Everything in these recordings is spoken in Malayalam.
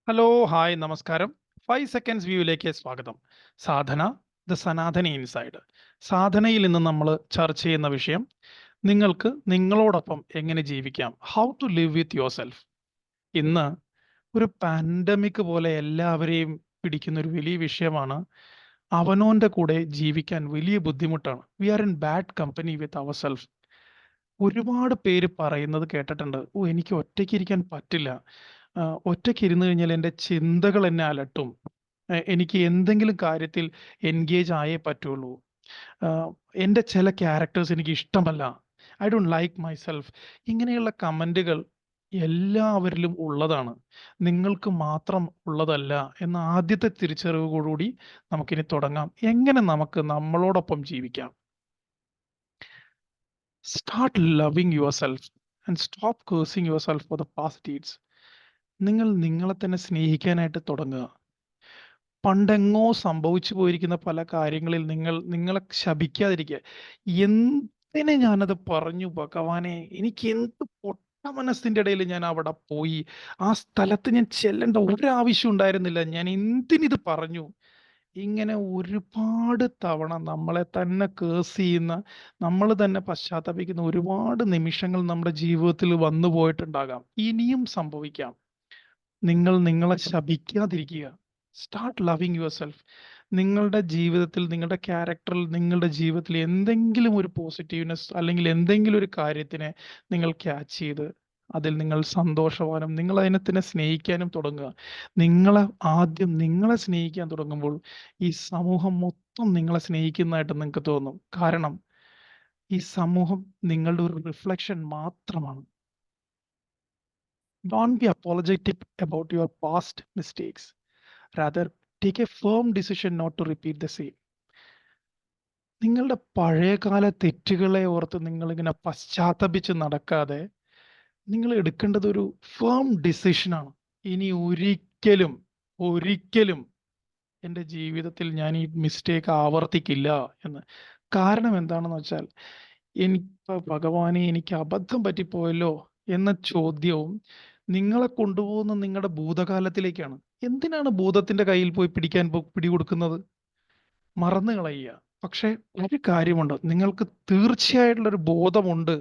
ഹലോ, ഹായ്, നമസ്കാരം. 5 സെക്കൻഡ്സ് വ്യൂയിലേക്ക് സ്വാഗതം. സാധന, ദ സനാതനി ഇൻസൈഡ്. സാധനയിൽ ഇന്ന് നമ്മൾ ചർച്ച ചെയ്യുന്ന വിഷയം നിങ്ങൾക്ക് നിങ്ങളോടൊപ്പം എങ്ങനെ ജീവിക്കാം. How to live with yourself. ഇന്ന് ഒരു പാൻഡമിക് പോലെ എല്ലാവരെയും പിടിക്കുന്ന ഒരു വലിയ വിഷയമാണ്. അവനോന്റെ കൂടെ ജീവിക്കാൻ വലിയ ബുദ്ധിമുട്ടാണ്. We are in bad company with our self. ഒരുപാട് പേര് പറയുന്നത് കേട്ടിട്ടുണ്ട്. "ഓ! എനിക്ക് ഒറ്റയ്ക്ക് ഇരിക്കാൻ പറ്റില്ല. ഒറ്റയ്ക്ക് ഇരുന്ന് കഴിഞ്ഞാൽ എൻ്റെ ചിന്തകൾ എന്നെ അലട്ടും. എനിക്ക് എന്തെങ്കിലും കാര്യത്തിൽ എൻഗേജ് ആയേ പറ്റുള്ളൂ. എൻ്റെ ചില ക്യാരക്ടേഴ്സ് എനിക്ക് ഇഷ്ടമല്ല. I don't like myself." ഇങ്ങനെയുള്ള കമന്റുകൾ എല്ലാവരിലും ഉള്ളതാണ്. നിങ്ങൾക്ക് മാത്രം ഉള്ളതല്ല എന്ന ആദ്യത്തെ തിരിച്ചറിവോടുകൂടി നമുക്കിനി തുടങ്ങാം. എങ്ങനെ നമുക്ക് നമ്മളോടൊപ്പം ജീവിക്കാം? Start loving your self and stop cursing your self for the past deeds. നിങ്ങൾ നിങ്ങളെ തന്നെ സ്നേഹിക്കാനായിട്ട് തുടങ്ങുക. പണ്ടെങ്ങോ സംഭവിച്ചു പോയിരിക്കുന്ന പല കാര്യങ്ങളിൽ നിങ്ങളെ ശപിക്കാതിരിക്കുക. എന്തിന് ഞാനത് പറഞ്ഞു ഭഗവാനെ? എനിക്ക് എന്ത് പൊട്ട മനസ്സിന്റെ ഇടയിൽ ഞാൻ അവിടെ പോയി. ആ സ്ഥലത്ത് ഞാൻ ചെല്ലേണ്ട ഒരാവശ്യം ഉണ്ടായിരുന്നില്ല. ഞാൻ എന്തിനിത് പറഞ്ഞു? ഇങ്ങനെ ഒരുപാട് തവണ നമ്മളെ തന്നെ കേഴ്സ് ചെയ്യുന്ന, നമ്മൾ തന്നെ പശ്ചാത്തപിക്കുന്ന ഒരുപാട് നിമിഷങ്ങൾ നമ്മുടെ ജീവിതത്തിൽ വന്നു പോയിട്ടുണ്ടാകാം. ഇനിയും സംഭവിക്കാം. നിങ്ങൾ നിങ്ങളെ ശപിക്കാതിരിക്കുക. Start loving yourself. നിങ്ങളുടെ ജീവിതത്തിൽ, നിങ്ങളുടെ ക്യാരക്ടറിൽ, നിങ്ങളുടെ ജീവിതത്തിൽ എന്തെങ്കിലും ഒരു പോസിറ്റീവ്നെസ് അല്ലെങ്കിൽ എന്തെങ്കിലും ഒരു കാര്യത്തിനെ നിങ്ങൾ ക്യാച്ച് ചെയ്ത് അതിൽ നിങ്ങൾ സന്തോഷവാനും നിങ്ങൾ അതിനെ തന്നെ സ്നേഹിക്കാനും തുടങ്ങുക. നിങ്ങളെ ആദ്യം നിങ്ങളെ സ്നേഹിക്കാൻ തുടങ്ങുമ്പോൾ ഈ സമൂഹം മൊത്തം നിങ്ങളെ സ്നേഹിക്കുന്നതായിട്ട് നിങ്ങൾക്ക് തോന്നും. കാരണം ഈ സമൂഹം നിങ്ങളുടെ ഒരു റിഫ്ലക്ഷൻ മാത്രമാണ്. Don't be apologetic about your past mistakes. Rather, take a firm decision not to repeat the same. നിങ്ങളുടെ പഴയകാല തെറ്റുകളെ ഓർത്ത് നിങ്ങളിങ്ങനെ പശ്ചാത്തപിച്ച് നടക്കാതെ, നിങ്ങൾ എടുക്കേണ്ടത് ഒരു ഫേം ഡിസിഷനാണ്. ഇനി ഒരിക്കലും, ഒരിക്കലും എൻ്റെ ജീവിതത്തിൽ ഞാൻ ഈ മിസ്റ്റേക്ക് ആവർത്തിക്കില്ല എന്ന്. കാരണം എന്താണെന്ന് വെച്ചാൽ, ഭഗവാനെ എനിക്ക് അബദ്ധം പറ്റിപ്പോയല്ലോ എന്ന ചോദ്യവും നിങ്ങളെ കൊണ്ടുപോകുന്ന നിങ്ങളുടെ ഭൂതകാലത്തിലേക്കാണ്. എന്തിനാണ് ഭൂതത്തിന്റെ കയ്യിൽ പോയി പിടികൊടുക്കുന്നത്? മറന്നു കളയുക. പക്ഷെ ഒരു കാര്യമുണ്ട്, നിങ്ങൾക്ക് തീർച്ചയായിട്ടുള്ള ഒരു ബോധമുണ്ട്.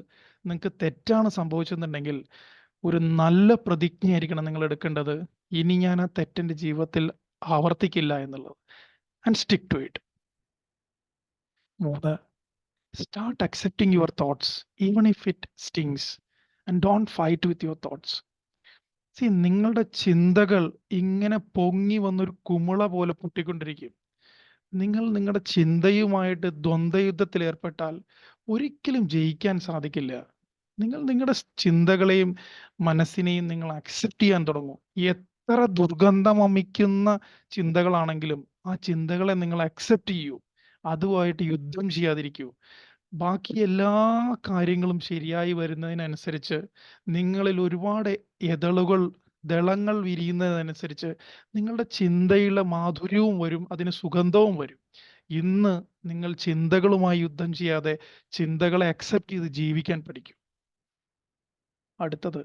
നിങ്ങൾക്ക് തെറ്റാണ് സംഭവിച്ചെന്നുണ്ടെങ്കിൽ ഒരു നല്ല പ്രതിജ്ഞയായിരിക്കണം നിങ്ങൾ എടുക്കേണ്ടത്. ഇനി ഞാൻ ആ തെറ്റെന്റെ ജീവിതത്തിൽ ആവർത്തിക്കില്ല എന്നുള്ളത്. And stick to it. 3. Start accepting your thoughts even if it stings and don't fight with your thoughts. നിങ്ങളുടെ ചിന്തകൾ ഇങ്ങനെ പൊങ്ങി വന്നൊരു കുമിള പോലെ പൊട്ടിക്കൊണ്ടിരിക്കും. നിങ്ങൾ നിങ്ങളുടെ ചിന്തയുമായിട്ട് ദ്വന്ദ്വയുദ്ധത്തിൽ ഏർപ്പെട്ടാൽ ഒരിക്കലും ജയിക്കാൻ സാധിക്കില്ല. നിങ്ങൾ നിങ്ങളുടെ ചിന്തകളെയും മനസ്സിനെയും നിങ്ങൾ അക്സെപ്റ്റ് ചെയ്യാൻ തുടങ്ങും. എത്ര ദുർഗന്ധം വമിക്കുന്ന ചിന്തകളാണെങ്കിലും ആ ചിന്തകളെ നിങ്ങൾ അക്സെപ്റ്റ് ചെയ്യൂ. അതുമായിട്ട് യുദ്ധം ചെയ്യാതിരിക്കൂ. ബാക്കി എല്ലാ കാര്യങ്ങളും ശരിയായി വരുന്നതിനനുസരിച്ച് നിങ്ങളിൽ ഒരുപാട് ദളങ്ങൾ വിരിയുന്നതനുസരിച്ച് നിങ്ങളുടെ ചിന്തയുടെ മാധുര്യവും വരും, അതിന് സുഗന്ധവും വരും. ഇന്ന് നിങ്ങൾ ചിന്തകളുമായി യുദ്ധം ചെയ്യാതെ ചിന്തകളെ അക്സെപ്റ്റ് ചെയ്ത് ജീവിക്കാൻ പഠിക്കും. അടുത്തത്,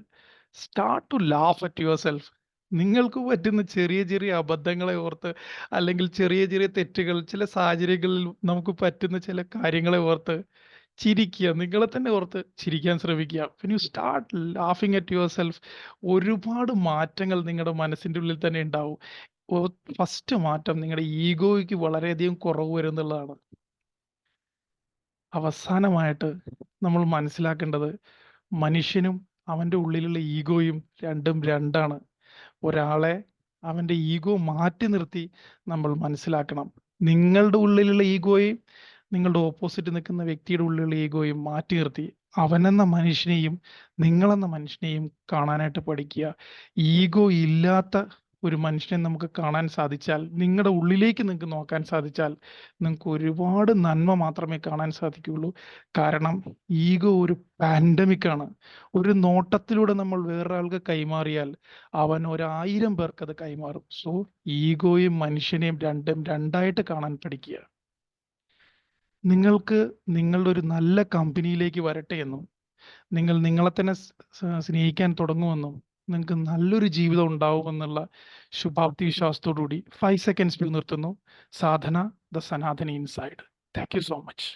start to laugh at yourself. നിങ്ങൾക്ക് പറ്റുന്ന ചെറിയ ചെറിയ അബദ്ധങ്ങളെ ഓർത്ത് അല്ലെങ്കിൽ ചെറിയ ചെറിയ തെറ്റുകൾ, ചില സാഹചര്യങ്ങളിൽ നമുക്ക് പറ്റുന്ന ചില കാര്യങ്ങളെ ഓർത്ത് ചിരിക്കുക. നിങ്ങളെ തന്നെ ഓർത്ത് ചിരിക്കാൻ ശ്രമിക്കുക. വെൻ യു സ്റ്റാർട്ട് ലാഫിങ് അറ്റ് യുവർ സെൽഫ്, ഒരുപാട് മാറ്റങ്ങൾ നിങ്ങളുടെ മനസ്സിൻ്റെ ഉള്ളിൽ തന്നെ ഉണ്ടാവും. ഫസ്റ്റ് മാറ്റം, നിങ്ങളുടെ ഈഗോയ്ക്ക് വളരെയധികം കുറവ് വരും എന്നുള്ളതാണ്. അവസാനമായിട്ട് നമ്മൾ മനസ്സിലാക്കേണ്ടത്, മനുഷ്യനും അവൻ്റെ ഉള്ളിലുള്ള ഈഗോയും രണ്ടും രണ്ടാണ്. ഒരാളെ അവൻ്റെ ഈഗോ മാറ്റി നിർത്തി നമ്മൾ മനസ്സിലാക്കണം. നിങ്ങളുടെ ഉള്ളിലുള്ള ഈഗോയും നിങ്ങളുടെ ഓപ്പോസിറ്റ് നിൽക്കുന്ന വ്യക്തിയുടെ ഉള്ളിലുള്ള ഈഗോയും മാറ്റി നിർത്തി അവനെന്ന മനുഷ്യനെയും നിങ്ങളെന്ന മനുഷ്യനെയും കാണാനായിട്ട് പഠിക്കുക. ഈഗോ ഇല്ലാത്ത ഒരു മനുഷ്യനെ നമുക്ക് കാണാൻ സാധിച്ചാൽ, നിങ്ങളുടെ ഉള്ളിലേക്ക് നിങ്ങൾക്ക് നോക്കാൻ സാധിച്ചാൽ നിങ്ങൾക്ക് ഒരുപാട് നന്മ മാത്രമേ കാണാൻ സാധിക്കുകയുള്ളൂ. കാരണം ഈഗോ ഒരു പാൻഡമിക് ആണ്. ഒരു നോട്ടത്തിലൂടെ നമ്മൾ വേറൊരാൾക്ക് കൈമാറിയാൽ അവൻ 1000 പേർക്ക് അത് കൈമാറും. സോ ഈഗോയും മനുഷ്യനെയും രണ്ടും രണ്ടായിട്ട് കാണാൻ പഠിക്കുക. നിങ്ങൾക്ക് നിങ്ങളുടെ ഒരു നല്ല കമ്പനിയിലേക്ക് വരട്ടെ എന്നും നിങ്ങൾ നിങ്ങളെ തന്നെ സ്നേഹിക്കാൻ തുടങ്ങുമെന്നും നിങ്ങൾക്ക് നല്ലൊരു ജീവിതം ഉണ്ടാവുമെന്നുള്ള ശുഭാപ്തി വിശ്വാസത്തോടുകൂടി 5 സെക്കൻഡ്സ് നിർത്തുന്നു. Sadhana the Sanatani inside. Thank you so much.